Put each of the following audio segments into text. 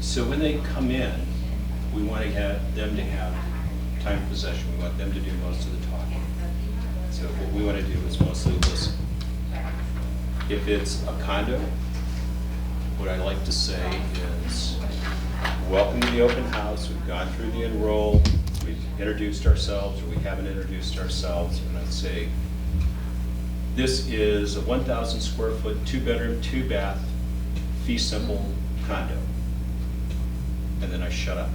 So when they come in, we want to have them to have time of possession. We want them to do most of the talking. So what we want to do is mostly listen. If it's a condo, what I like to say is, welcome to the open house. We've gone through the enroll. We've introduced ourselves, or we haven't introduced ourselves. And I'd say, this is a 1,000 square foot, 2-bedroom, 2-bath, fee simple condo. And then I shut up.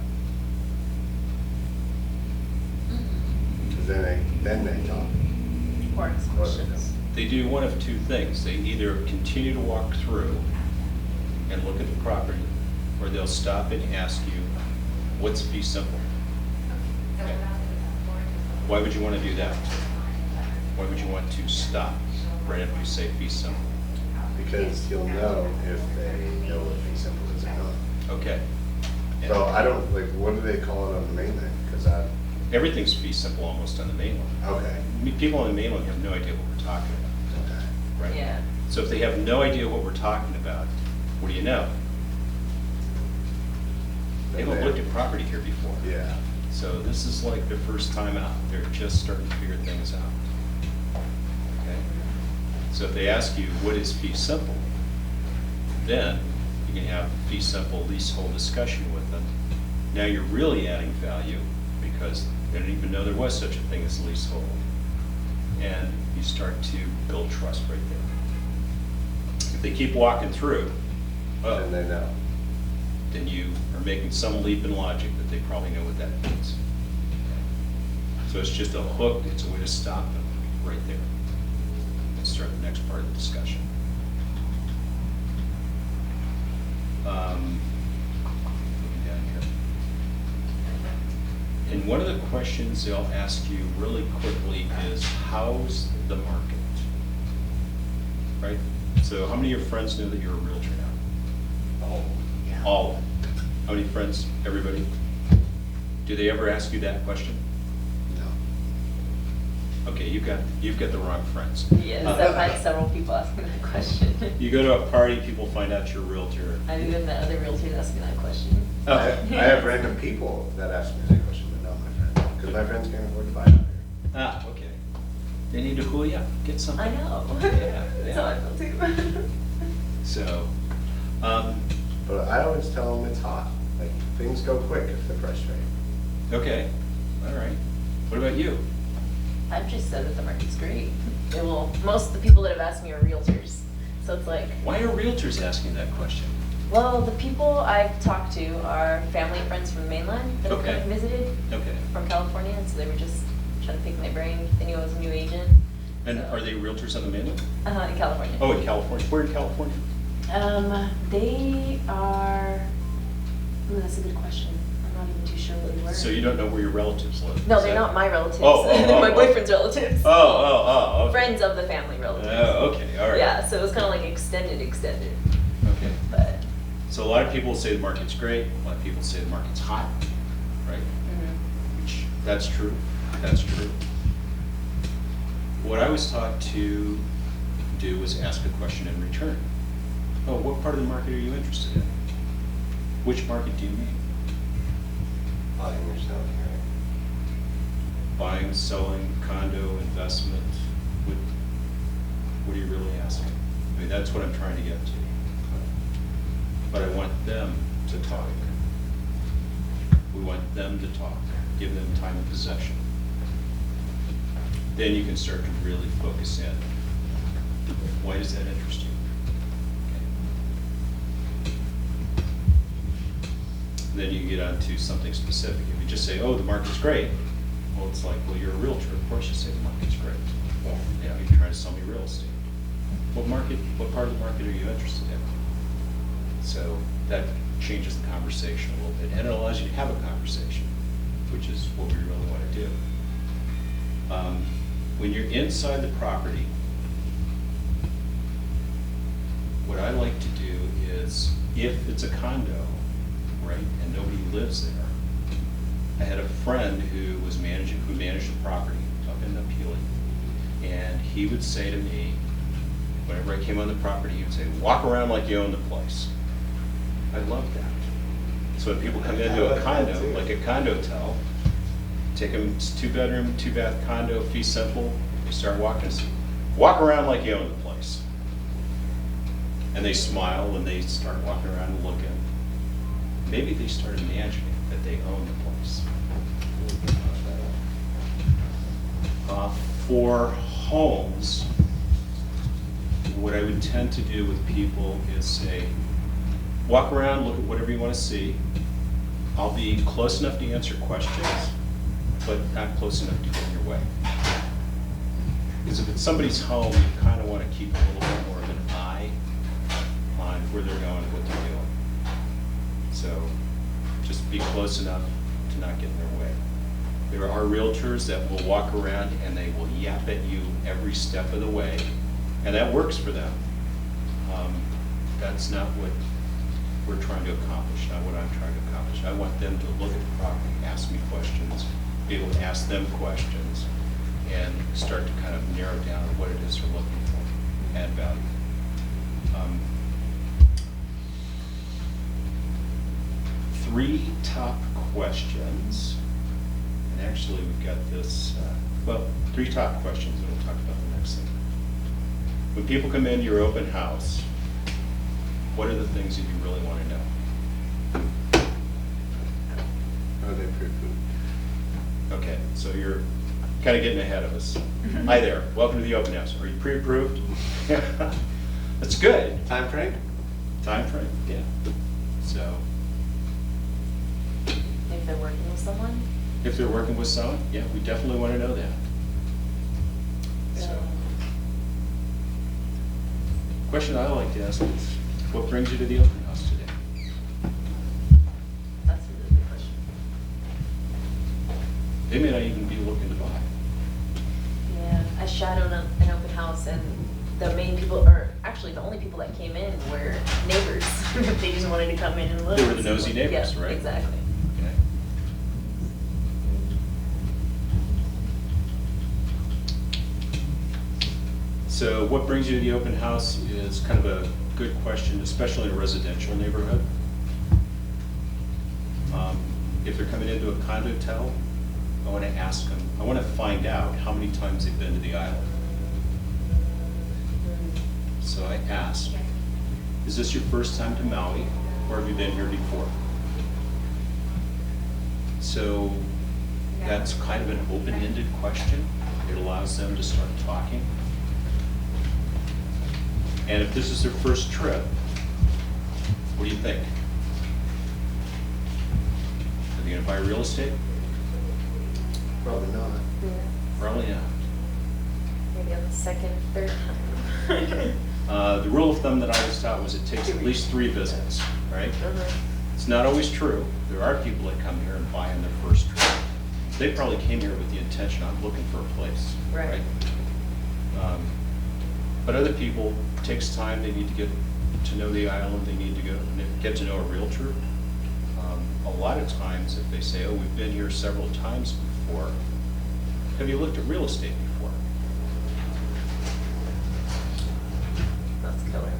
Then they talk. Or ask questions. They do one of two things. They either continue to walk through and look at the property, or they'll stop and ask you, what's fee simple? Okay. Why would you want to do that? Why would you want to stop right after you say fee simple? Because you'll know if they know what fee simple is or not. Okay. And So I don't, like, what do they call it on the mainland? Because everything's fee simple almost on the mainland. okay. People on the mainland have no idea what we're talking about, Okay. right? Yeah. So if they have no idea what we're talking about, what do you know? They haven't looked at property here before. Yeah. So this is like their first time out. They're just starting to figure things out. Okay? So if they ask you, what is fee simple? Then you can have fee simple leasehold discussion with them. Now you're really adding value because they didn't even know there was such a thing as leasehold. And you start to build trust right there. If they keep walking through, Then they know. then you are making some leap in logic that they probably know what that means. So it's just a hook, it's a way to stop them right there and start the next part of the discussion. Looking down here. And one of the questions they'll ask you really quickly is, how's the market? Right? So how many of your friends know that you're a realtor now? Oh, yeah. All of them. How many friends? Everybody? Do they ever ask you that question? No. Okay, you've got the wrong friends. Yes, I've had several people ask me that question. You go to a party, people find out you're a realtor. I've even met other realtors asking that question. I have random people that ask me that question, but not my friends. Because my friends can't afford to buy it out here. Ah, okay. They need to cool you up, get something. I know. Yeah, That's how I feel too. So, But I always tell them it's hot. Like, things go quick if they're frustrated. okay, all right. What about you? I've just said that the market's great. Most of the people that have asked me are realtors. So it's like, Why are realtors asking that question? well, the people I've talked to are family and friends from the mainland that have Okay. come and visited Okay. from California, and so they were just trying to pick my brain. They knew I was a new agent. And So- are they realtors on the mainland? In California. Oh, in California. Where in California? They are, ooh, that's a good question. I'm not even too sure where they were. So you don't know where your relatives live? No, Is they're that- not my relatives. Oh, My boyfriend's relatives. Oh, okay. Friends of the family relatives. Oh, okay, all right. Yeah, so it was kind of like extended. Okay. But, So a lot of people say the market's great, a lot of people say the market's hot, right? Which, that's true, that's true. What I was taught to do was ask a question in return. Oh, what part of the market are you interested in? Which market do you mean? Buying or selling, right? Buying, selling, condo, investment? What are you really asking? I mean, that's what I'm trying to get to. But I want them to talk. We want them to talk, give them time of possession. Then you can start to really focus in. Why does that interest you? Okay. And then you can get on to something specific. If you just say, oh, the market's great, well, it's like, well, you're a realtor, of course you say the market's great. yeah. You know, you're trying to sell me real estate. What part of the market are you interested in? So that changes the conversation a little bit, and it allows you to have a conversation, which is what we really want to do. When you're inside the property, what I like to do is, if it's a condo, right, and nobody lives there, I had a friend who managed the property up in Appealing, and he would say to me, whenever I came on the property, he would say, walk around like you own the place. I love that. So when people come into a condo, like a condotel, take them, it's 2-bedroom, 2-bath condo, fee simple, they start walk around like you own the place. And they smile and they start walking around and looking. Maybe they start imagining that they own the place. For homes, what I would tend to do with people is say, walk around, look at whatever you want to see. I'll be close enough to answer questions, but not close enough to get in your way. Because if it's somebody's home, you kind of want to keep a little bit more of an eye on where they're going and what they're doing. So just be close enough to not get in their way. There are realtors that will walk around and they will yap at you every step of the way, and that works for them. That's not what we're trying to accomplish, not what I'm trying to accomplish. I want them to look at the property, ask me questions, be able to ask them questions, and start to kind of narrow down what it is they're looking for, add value. 3 top questions, and actually we've got this, 3 top questions, and we'll talk about the next thing. When people come into your open house, what are the things that you really want to know? Are they pre-approved? Okay, so you're kind of getting ahead of us. Hi there, welcome to the open house. Are you pre-approved? That's good. Time frame? Time frame, yeah. So, If they're working with someone? if they're working with someone, yeah, we definitely want to know that. So, question I like to ask is, what brings you to the open house today? That's a really good question. They may not even be looking to buy. Yeah, I shadowed an open house and the main people, or actually the only people that came in were neighbors. They just wanted to come in and look. They were the nosy neighbors, Yeah, right? Exactly. Okay. So what brings you to the open house is kind of a good question, especially in a residential neighborhood. If they're coming into a condotel, I want to ask them, I want to find out how many times they've been to the island. So I ask, is this your first time to Maui, or have you been here before? So that's kind of an open-ended question. It allows them to start talking. And if this is their first trip, what do you think? Are they gonna buy real estate? Probably not. Yeah. Probably not. Maybe on the second, third time. The rule of thumb that I was taught was it takes at least 3 visits, right? It's not always true. There are people that come here and buy on their first trip. They probably came here with the intention, I'm looking for a place, Right. right? But other people, it takes time, they need to get to know the island, they need to go and get to know a realtor. A lot of times, if they say, oh, we've been here several times before, have you looked at real estate before? That's killer.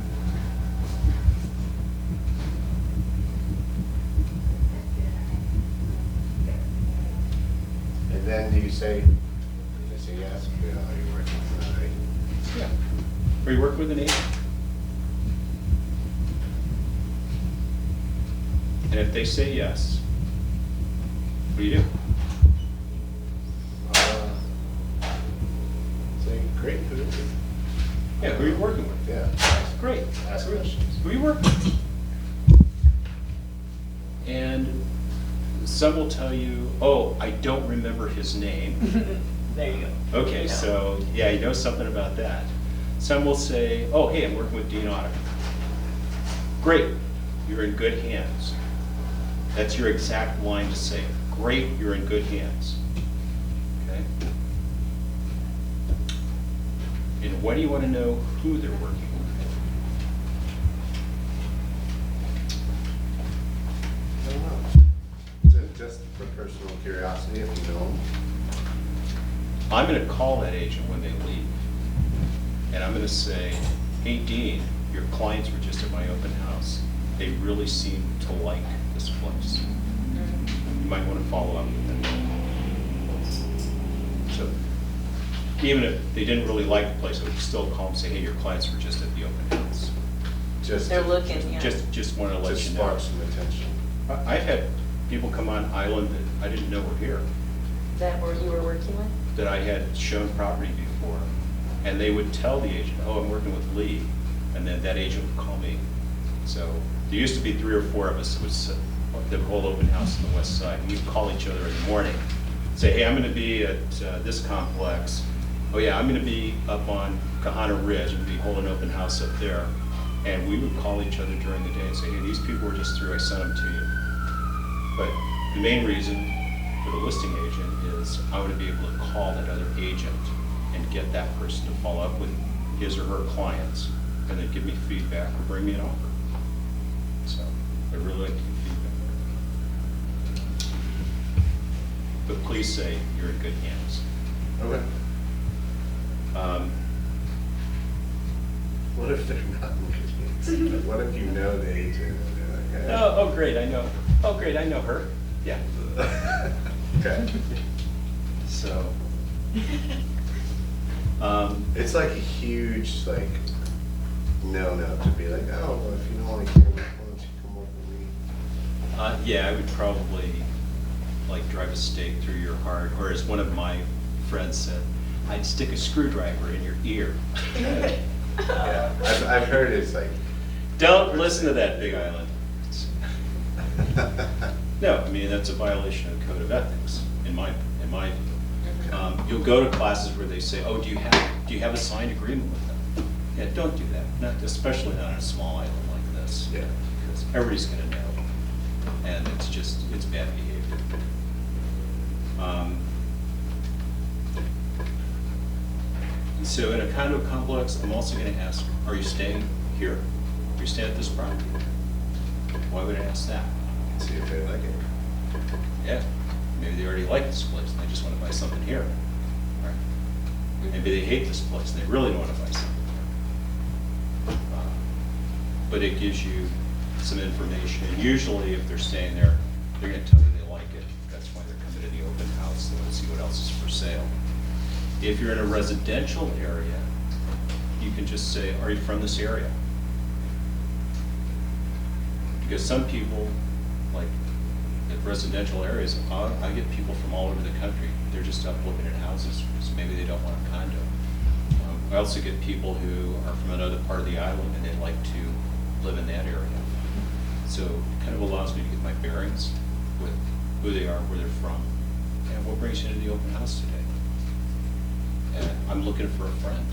And then do you say, they say yes, are you working for an agent? Yeah. Are you working with an agent? And if they say yes, what do you do? Say, great, who is it? Yeah, who are you working with? Yeah. Great. Ask questions. Who are you working with? And some will tell you, oh, I don't remember his name. There you go. Okay, You know. so, yeah, you know something about that. Some will say, oh, hey, I'm working with Dean Otter. Great, you're in good hands. That's your exact line to say. Great, you're in good hands. Okay? And why do you want to know who they're working with? I don't know. Just for personal curiosity, if you know them. I'm going to call that agent when they leave. And I'm going to say, hey, Dean, your clients were just at my open house. They really seem to like this place. You might want to follow up with them. So even if they didn't really like the place, I would still call and say, hey, your clients were just at the open house. Just They're looking, yeah. Just want to let to you know. spark some attention. I've had people come on island that I didn't know were here, Is that where you were working with? that I had shown property before. And they would tell the agent, oh, I'm working with Lee. And then that agent would call me. So there used to be 3 or 4 of us that would sit the whole open house on the west side. And we'd call each other in the morning, say, hey, I'm going to be at this complex. Oh yeah, I'm going to be up on Kahana Ridge and be holding open house up there. And we would call each other during the day and say, hey, these people were just through, I sent them to you. But the main reason for the listing agent is I want to be able to call that other agent and get that person to follow up with his or her clients and then give me feedback or bring me an offer. So I really like to get feedback. But please say you're in good hands. Okay. What if they're not in good hands? What if you know the agent and they're like, Oh, great, I know. Oh, great, I know her. Yeah. Okay. So. It's like a huge, like, no to be like, oh, well, if you don't want to hear me, why don't you come work with me? Yeah, I would probably like drive a stake through your heart, or as one of my friends said, I'd stick a screwdriver in your ear. Yeah, I've heard it's like. Don't listen to that, Big Island. No, I mean, that's a violation of the code of ethics, in my view. You'll go to classes where they say, oh, do you have a signed agreement with them? Yeah, don't do that, not, especially not on a small island like this. Yeah. Because everybody's gonna know, and it's bad behavior. So in a condo complex, I'm also gonna ask, are you staying here? Are you staying at this property? Why would I ask that? See if they like it. Yeah, maybe they already like this place and they just want to buy something here. Right? Maybe they hate this place and they really don't want to buy something here. But it gives you some information. And usually if they're staying there, they're going to tell you they like it. That's why they're coming to the open house. They want to see what else is for sale. If you're in a residential area, you can just say, are you from this area? Because some people, like at residential areas, I get people from all over the country. They're just up looking at houses, so maybe they don't want a condo. I also get people who are from another part of the island and they like to live in that area. So it kind of allows me to get my bearings with who they are, where they're from, and what brings you to the open house today. And I'm looking for a friend.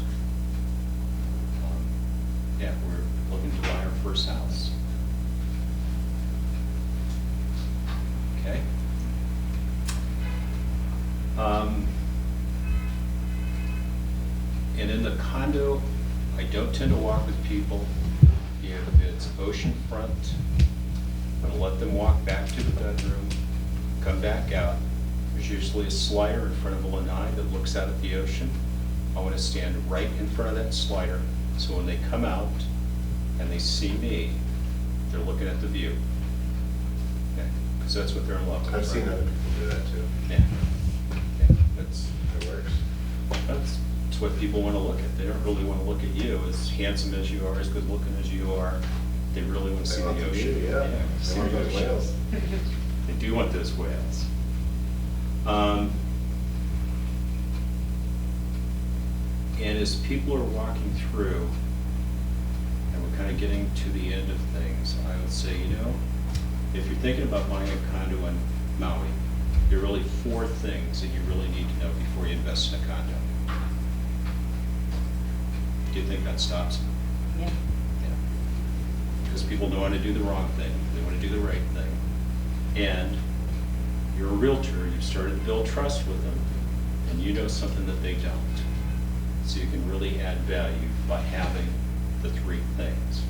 Yeah, we're looking to buy our first house. Okay. And in the condo, I don't tend to walk with people. If it's oceanfront, I'm gonna let them walk back to the bedroom, come back out. There's usually a slider in front of a lanai that looks out at the ocean. I want to stand right in front of that slider, so when they come out and they see me, they're looking at the view. Okay, because that's what they're in love with. I've seen right? other people do that too. Yeah. Yeah, that's It works. That's what people want to look at. They don't really want to look at you as handsome as you are, as good looking as you are. They really want to They see want the the ocean. view, yeah. see They want the those ocean. whales. They do want those whales. And as people are walking through, and we're kind of getting to the end of things, I would say, you know, if you're thinking about buying a condo in Maui, there are really 4 things that you really need to know before you invest in a condo. Do you think that stops? Yeah. Yeah. Because people don't want to do the wrong thing, they want to do the right thing. And you're a realtor, you've started to build trust with them, and you know something that they don't. So you can really add value by having the 3 things.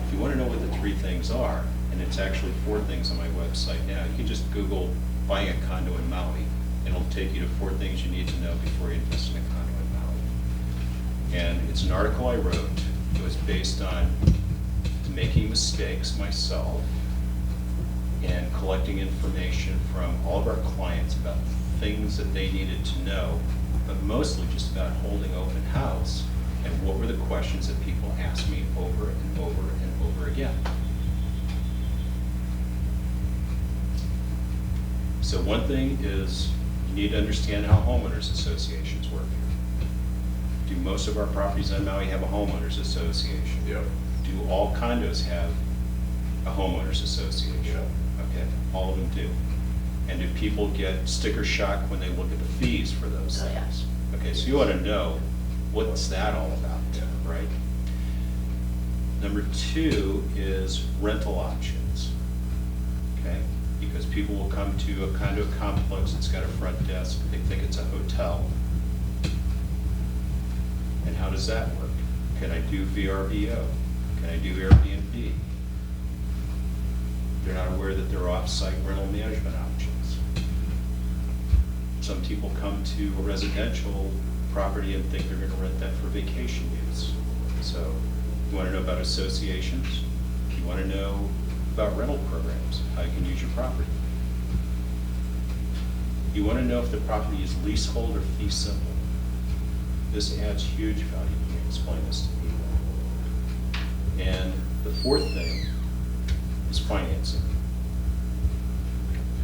If you want to know what the 3 things are, and it's actually 4 things on my website now, you can just Google buying a condo in Maui, and it'll take you to 4 things you need to know before you invest in a condo in Maui. And it's an article I wrote. It was based on making mistakes myself and collecting information from all of our clients about things that they needed to know, but mostly just about holding open house and what were the questions that people asked me over and over and over again. So one thing is you need to understand how homeowners associations work. Do most of our properties on Maui have a homeowners association? Yep. Do all condos have a homeowners association? Yep. Okay, all of them do. And do people get sticker shock when they look at the fees for those Oh, yeah. things? Okay, so you want to know, what's that all about, right? Number two is rental options, okay? Because people will come to a condo complex that's got a front desk, they think it's a hotel. And how does that work? Can I do VRBO? Can I do Airbnb? They're not aware that there are off-site rental management options. Some people come to a residential property and think they're gonna rent that for vacation use. So you wanna know about associations, you wanna know about rental programs, how you can use your property. You wanna know if the property is leasehold or fee simple. This adds huge value when you explain this to people. And the fourth thing is financing.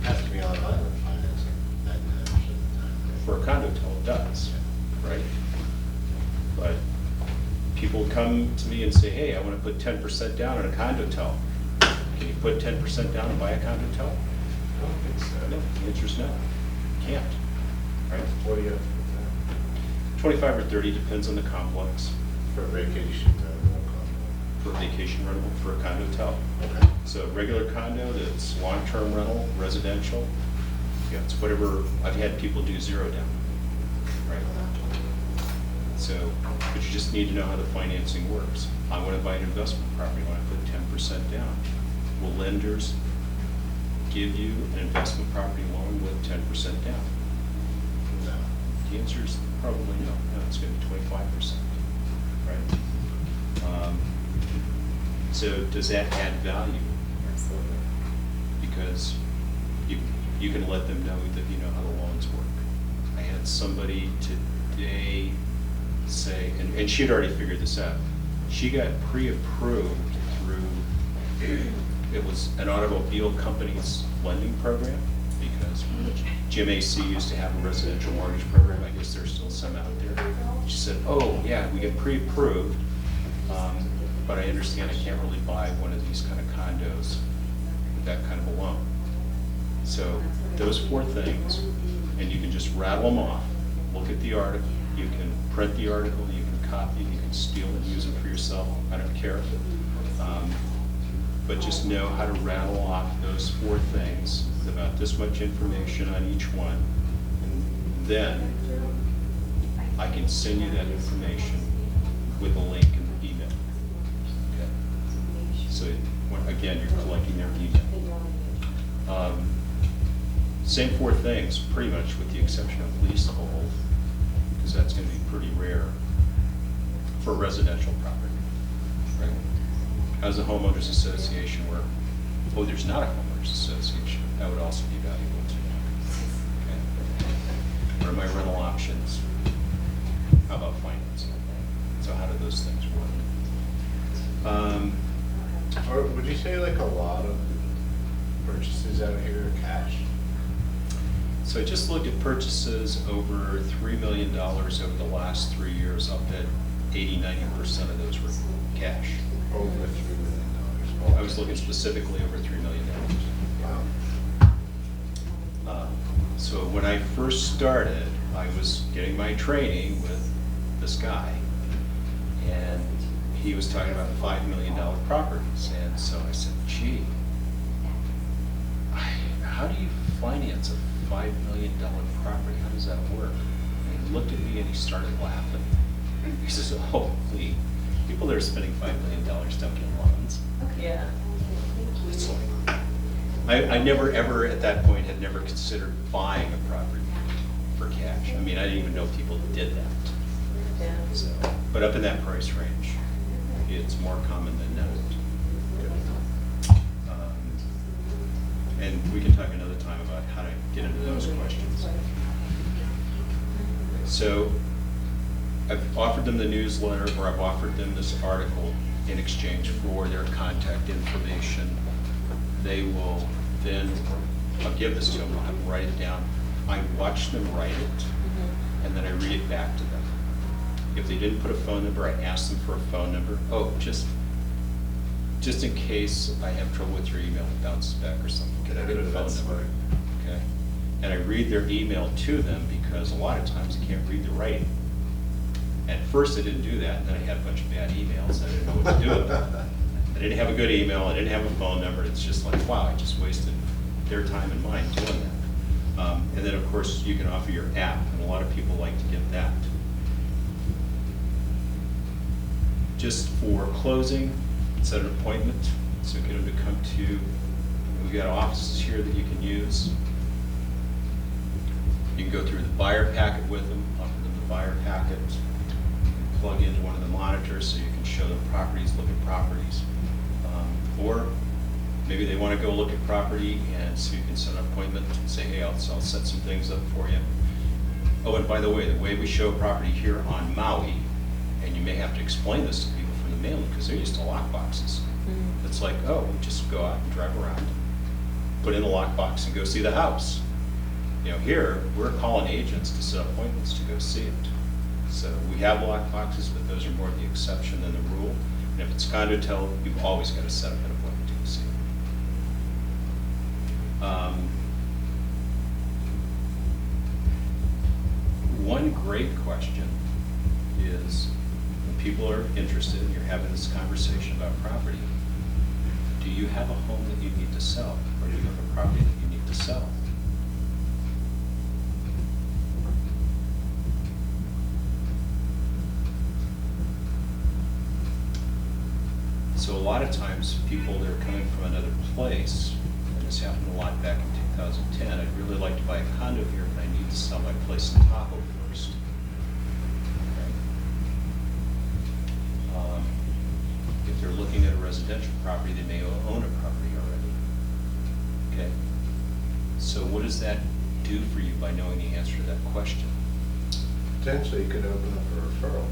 Has to be online with financing, 99% of the time. For a condo toll, it does, right? But people come to me and say, hey, I want to put 10% down on a condo toll. Can you put 10% down and buy a condo toll? I don't think so. No, the answer is no. You can't, right? What do you have for 25 or 30, depends on the complex, that? For vacation, no for vacation rental, for a condo toll. comment. Okay. So regular condo that's long-term rental, residential, yeah, it's whatever, I've had people do 0 down, right? So, but you just need to know how the financing works. I want to buy an investment property, I want to put 10% down. Will lenders give you an investment property loan with 10% down? No. The answer is probably no. No, it's going to be 25%, right? So does that add value? Absolutely. Because you can let them know that you know how the loans work. I had somebody today say, and she'd already figured this out, she got pre-approved through, it was an automobile company's lending program, because Jim AC used to have a residential mortgage program, I guess there's still some out there. She said, oh yeah, we get pre-approved, but I understand I can't really buy one of these kind of condos with that kind of a loan. So those 4 things, and you can just rattle them off. Look at the article, you can print the article, you can copy, you can steal and use it for yourself, I don't care. But just know how to rattle off those 4 things with about this much information on each one. And then I can send you that information with a link in the email. Okay. So again, you're collecting their email. Same 4 things, pretty much with the exception of leasehold, because that's going to be pretty rare for residential property. Right? How does the homeowners association work? Oh, there's not a homeowners association. That would also be valuable to know. Okay. What are my rental options? How about financing? So how do those things work? Or would you say like a lot of purchases out here are cash? So I just looked at purchases over $3 million over the last 3 years. I'll bet 80–90% of those were cash. Over $3 million. I was looking specifically over $3 million. Wow. So when I first started, I was getting my training with this guy, and he was talking about $5 million properties. And so I said, gee, how do you finance a $5 million property? How does that work? And he looked at me and he started laughing. He says, oh, Lee, people that are spending $5 million don't get loans. Yeah. It's like, I never ever at that point had never considered buying a property for cash. I mean, I didn't even know people did that. Yeah. So, but up in that price range, it's more common than not. can talk another time about how to get into those questions. So I've offered them the newsletter, or I've offered them this article in exchange for their contact information. They will then, I'll give this to them, I'll have them write it down. I watch them write it, and then I read it back to them. If they didn't put a phone number, I ask them for a phone number. Oh, just in case I have trouble with your email, it bounces back or something, can I get a phone That's number? smart. Okay, and I read their email to them because a lot of times I can't read the writing. At first I didn't do that, and then I had a bunch of bad emails, I didn't know what to do with them. I didn't have a good email, I didn't have a phone number, it's just like, wow, I just wasted their time and mine doing that. And then, of course, you can offer your app, and a lot of people like to get that. Just for closing, set an appointment, so get them to come to, we've got offices here that you can use. You can go through the buyer packet with them, offer them the buyer packet, plug into one of the monitors so you can show them properties, look at properties. Or maybe they want to go look at property, and so you can set an appointment and say, hey, I'll set some things up for you. Oh, and by the way we show property here on Maui, and you may have to explain this to people from the mainland because they're used to lock boxes. It's like, oh, we just go out and drive around, put in a lockbox and go see the house. You know, here, we're calling agents to set appointments to go see it. So we have lockboxes, but those are more the exception than the rule. And if it's condo-tel, you've always got to set up an appointment to go see it. One great question is, when people are interested and you're having this conversation about property, do you have a home that you need to sell, or do you have a property that you need to sell? So a lot of times, people that are coming from another place, and this happened a lot back in 2010, I'd really like to buy a condo here, but I need to sell my place in Tahoe first. Okay. If they're looking at a residential property, they may own a property already. Okay. So what does that do for you by knowing the answer to that question? Potentially, you could open up a referral.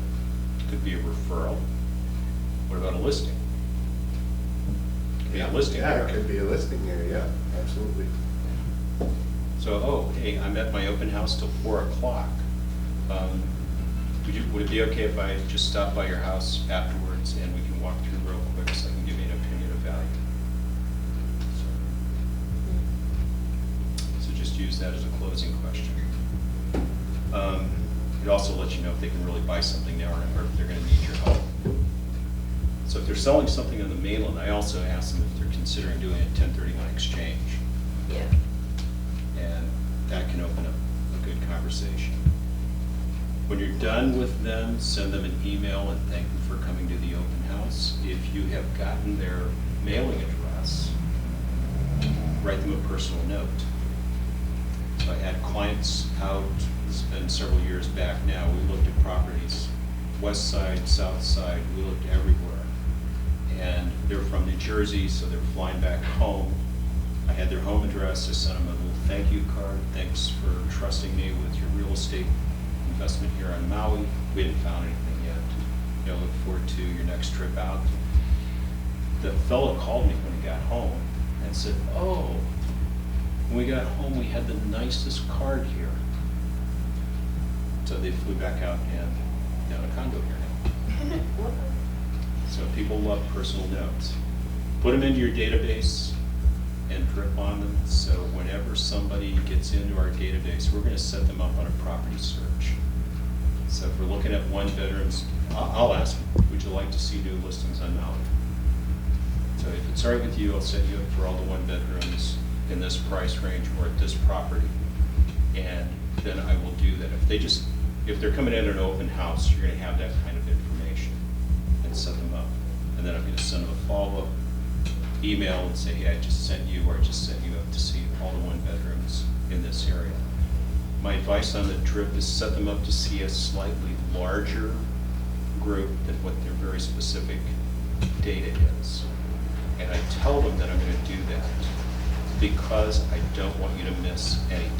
Could be a referral. What about a listing? Could be a listing Yeah, here. it could be a listing here, yeah, absolutely. So, oh, hey, I'm at my open house till 4 o'clock. Would it be okay if I just stop by your house afterwards and we can walk through real quick so I can give you an opinion of value? So just use that as a closing question. It also lets you know if they can really buy something now or if they're going to need your help. So if they're selling something on the mainland, I also ask them if they're considering doing a 1031 exchange. Yeah. And that can open up a good conversation. When you're done with them, send them an email and thank them for coming to the open house. If you have gotten their mailing address, write them a personal note. So I had clients out, this has been several years back now, we looked at properties, west side, south side, we looked everywhere. And they're from New Jersey, so they're flying back home. I had their home address, I sent them a little thank you card. Thanks for trusting me with your real estate investment here on Maui. We haven't found anything yet. You know, look forward to your next trip out. The fellow called me when he got home and said, oh, when we got home, we had the nicest card here. So they flew back out and down a condo here now. So people love personal notes. Put them into your database and drip on them. So whenever somebody gets into our database, we're going to set them up on a property search. So if we're looking at one bedrooms, I'll ask them, would you like to see new listings on Maui? So if it's all right with you, I'll set you up for all the one bedrooms in this price range or at this property. And then I will do that. If they're coming in an open house, you're going to have that kind of information and set them up. And then I'm going to send them a follow-up email and say, hey, I just sent you or I just set you up to see all the one bedrooms in this area. My advice on the trip is set them up to see a slightly larger group than what their very specific data is. And I tell them that I'm going to do that because I don't want you to miss anything.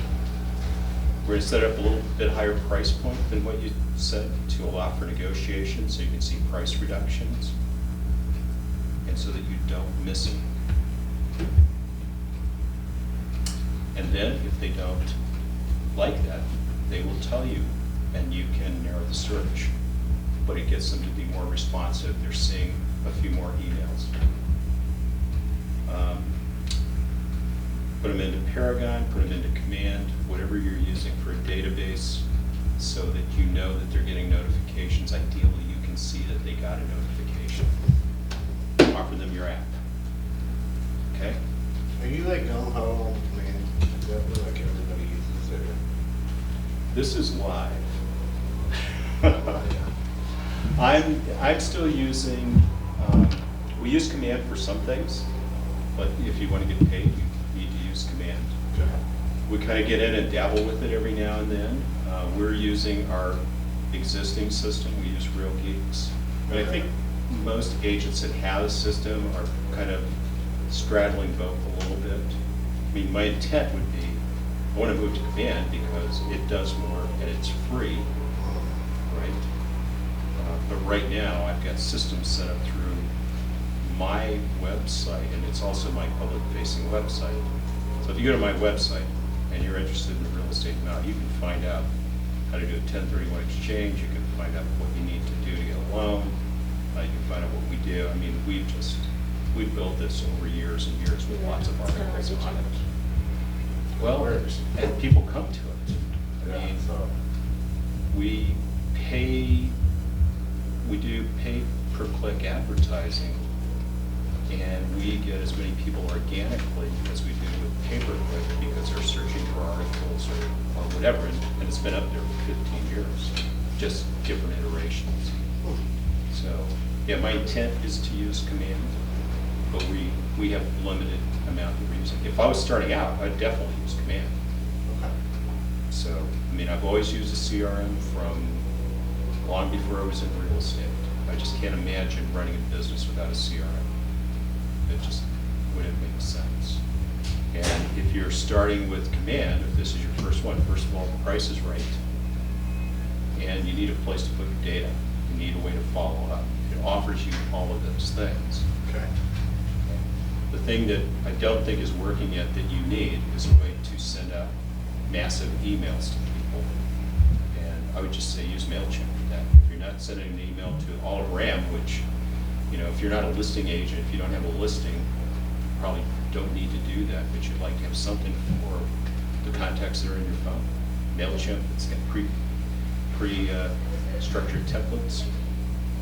We're gonna set up a little bit higher price point than what you said to allow for negotiation, so you can see price reductions, and so that you don't miss it. And then, if they don't like that, they will tell you, and you can narrow the search. But it gets them to be more responsive. They're seeing a few more emails. Put them into Paragon, put them into Command, whatever you're using for a database, so that you know that they're getting notifications. Ideally, you can see that they got a notification. Offer them your app. Okay? Are you like gung-ho on Command? Is that what like everybody uses it? This is live. Oh, yeah. I'm still using, we use Command for some things, but if you want to get paid, you need to use Command. Okay. We kind of get in and dabble with it every now and then. We're using our existing system. We use Real Geeks. But I think most agents that have a system are kind of straddling both a little bit. I mean, my intent would be, I want to move to Command because it does more and it's free, right? But right now, I've got systems set up through my website, and it's also my public-facing website. So if you go to my website and you're interested in real estate now, you can find out how to do a 1031 exchange. You can find out what you need to do to get a loan. You can find out what we do. I mean, we've built this over years and years with lots of It's kinda articles like on a it. Well, Works. and people come to it. I Yeah, mean, so, we do pay per click advertising, and we get as many people organically as we do with pay per click because they're searching for articles or whatever, and it's been up there for 15 years, just different iterations. So, yeah, my intent is to use Command, but we have limited amount that we're using. If I was starting out, I'd definitely use Command. okay. So, I mean, I've always used a CRM from long before I was in real estate. I just can't imagine running a business without a CRM. It just wouldn't make sense. And if you're starting with Command, if this is your first one, first of all, the price is right. And you need a place to put your data. You need a way to follow up. It offers you all of those things. Okay. The thing that I don't think is working yet that you need is a way to send out massive emails to people. And I would just say use MailChimp for that. If you're not sending an email to all of RAM, which, you know, if you're not a listing agent, if you don't have a listing, you probably don't need to do that, but you'd like to have something for the contacts that are in your phone. MailChimp, it's got structured templates,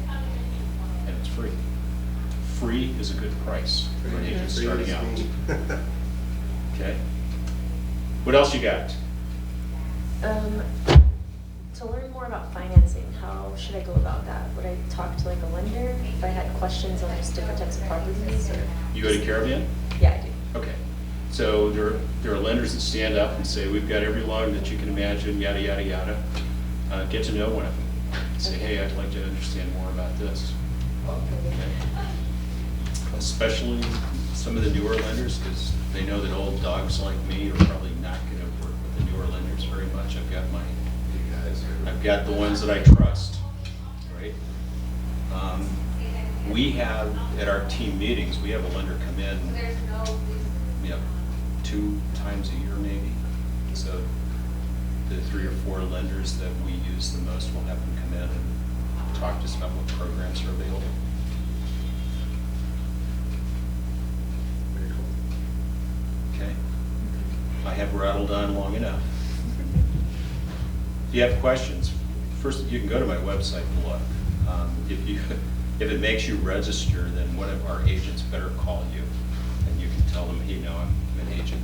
and it's free. Free is a good price for an agent Free starting is out. me. Okay? What else you got? To learn more about financing, how should I go about that? Would I talk to like a lender if I had questions on just different types of properties, or? You go to Caribbean? Yeah, I do. Okay. So there are lenders that stand up and say, we've got every loan that you can imagine, yada, yada, yada. Get to know one of them. Say, hey, I'd like to understand more about this. Okay. Especially some of the newer lenders, because they know that old dogs like me are probably not going to work with the newer lenders very much. I've got the ones that I trust, right? We have, at our team meetings, we have a lender come in, 2 times a year maybe. So the 3 or 4 lenders that we use the most will have them come in and talk to us about what programs are available. Very cool. Okay? I have rattled on long enough. If you have questions, first you can go to my website and look. If it makes you register, then one of our agents better call you, and you can tell them, hey, no, I'm an agent.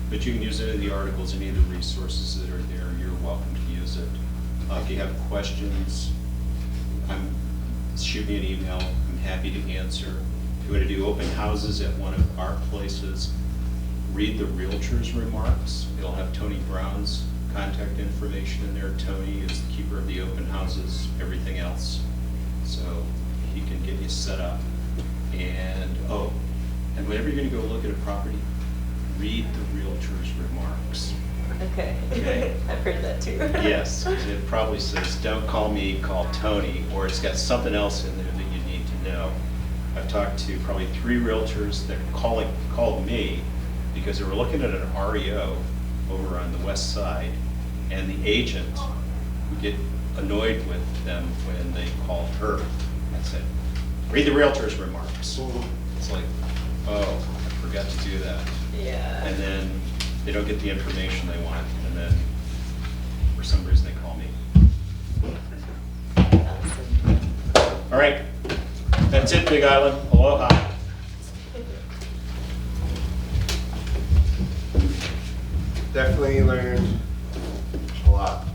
But you can use any of the articles, any of the resources that are there. You're welcome to use it. If you have questions, shoot me an email. I'm happy to answer. If you want to do open houses at one of our places, read the realtor's remarks. It'll have Tony Brown's contact information in there. Tony is the keeper of the open houses, everything else. So he can get you set up. And whenever you're going to go look at a property, read the realtor's remarks. Okay. Okay. I've heard that too. Yes, it probably says, don't call me, call Tony, or it's got something else in there that you need to know. I've talked to probably 3 realtors that called me because they were looking at an REO over on the west side, and the agent would get annoyed with them when they called her and said, read the realtor's remarks. It's like, oh, I forgot to do that. Yeah. And then they don't get the information they want, and then for some reason they call me. Awesome. All right, that's it, Big Island. Aloha. Definitely learned a lot.